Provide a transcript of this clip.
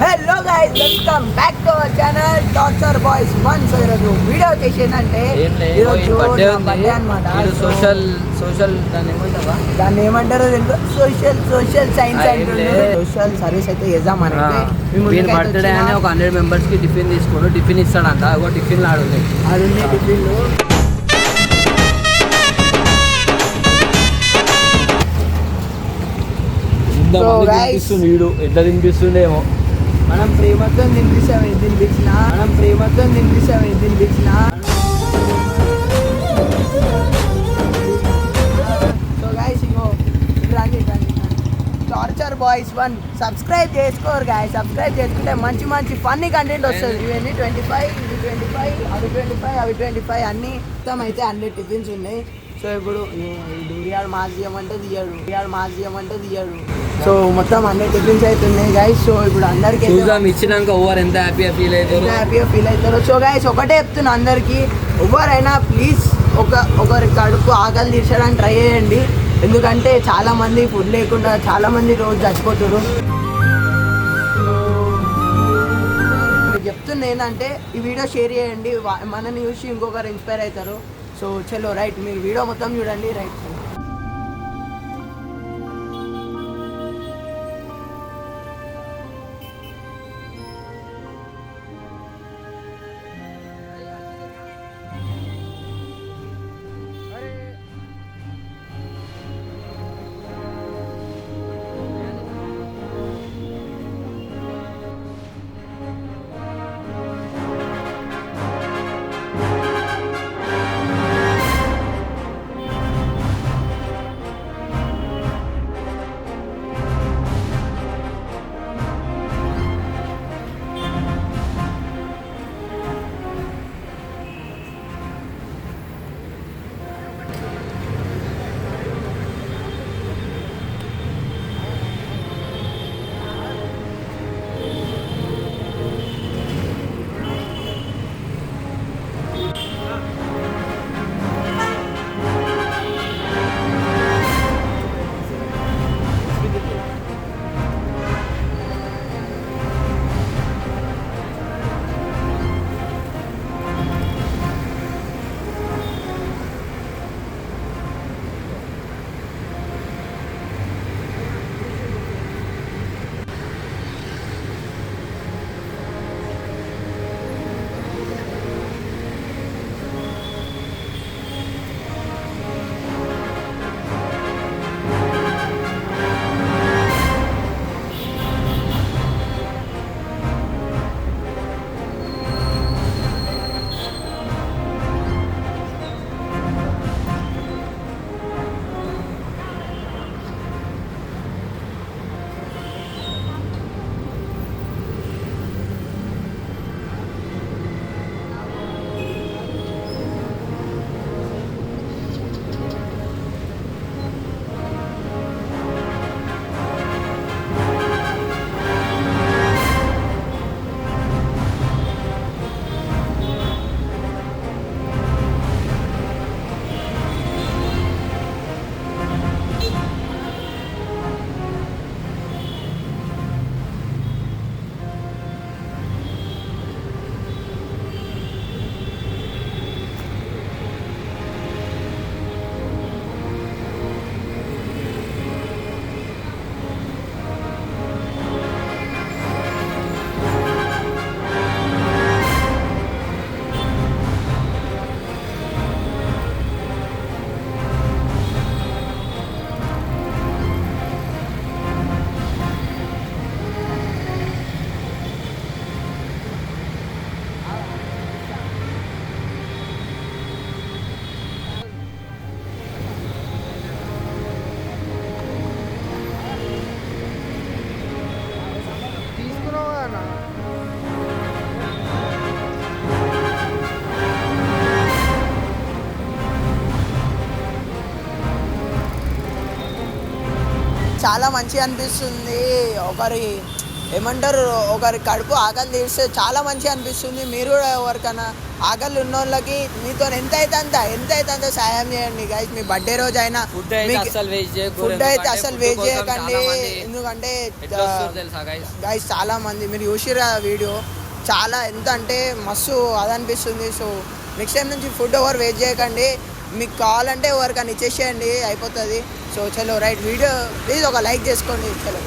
Hello guys, welcome back to our channel torture boys 1. So ఈరోజు video వచ్చేసి ఏంటంటే ఈరోజు బర్త్డే అన్నమాట. దాన్ని ఏమంటారో తెలుసు, సోషల్ సైన్స్ అంటే సోషల్ సర్వీస్ అయితే చేద్దాం మనకి. బర్త్డే అని ఒక 100 మెంబర్స్ కి టిఫిన్ తీసుకోడు, టిఫిన్ ఇస్తాడంట. ఒక టిఫిన్ ఆడుంది టిఫిన్లు. వీడు ఎట్లా తినిపిస్తుండేమో. మనం ప్రేమతో తినిపిస్తాం, ఏం తినిపించినా. సో గైస్, ఇగో రండి టార్చర్ బాయ్స్ 1 సబ్స్క్రైబ్ చేసుకోరు గాయస్. సబ్స్క్రైబ్ చేసుకుంటే మంచి మంచి ఫన్నీ కంటెంట్ వస్తుంది. ఇవన్నీ 25, ఇవి 25, అవి 25, అవి 25 అన్నీ మొత్తం అయితే 100 టిఫిన్స్ ఉన్నాయి. సో ఇప్పుడు డూరియాడు మాస్ చేయమంటే తీయడు. సో మొత్తం 100 టిఫిన్స్ అయితే ఉన్నాయి గైస్. సో ఇప్పుడు అందరికి ఇచ్చినాక ఓవర్ ఎంత హ్యాపీగా ఫీల్ అవుతారు. సో గైస్, ఒకటే చెప్తున్నా అందరికి, ఎవరైనా ప్లీజ్ ఒకరి కడుపు ఆకలి తీర్చడానికి ట్రై చేయండి. ఎందుకంటే చాలా మంది ఫుడ్ లేకుండా చాలా మంది రోజు చచ్చిపోతారు. చెప్తున్నా ఏంటంటే ఈ వీడియో షేర్ చేయండి, మనని చూసి ఇంకొకరు ఇన్స్పైర్ అవుతారు. సో చలో రైట్, మీరు వీడియో మొత్తం చూడండి. రైట్, చాలా మంచిగా అనిపిస్తుంది. ఒకరి ఏమంటారు ఒకరి కడుపు ఆకలి తీస్తే చాలా మంచిగా అనిపిస్తుంది. మీరు కూడా ఎవరికైనా ఆకలి ఉన్న వాళ్ళకి మీతో ఎంత అయితే అంత సాయం చేయండి గైస్. మీ బర్త్డే రోజు అయినా ఫుడ్ అయితే అసలు వేస్ట్ చేయకండి. ఎందుకంటే గైస్ చాలా మంది మీరు చూసిర్రు వీడియో, చాలా ఎంత అంటే మస్తు అదనిపిస్తుంది. సో నెక్స్ట్ టైం నుంచి ఫుడ్ ఎవరు వేస్ట్ చేయకండి. మీకు కావాలంటే ఎవరికైనా ఇచ్చేసేయండి, అయిపోతుంది. సో చలో రైట్, వీడియో ప్లీజ్ ఒక లైక్ చేసుకోండి. చలో.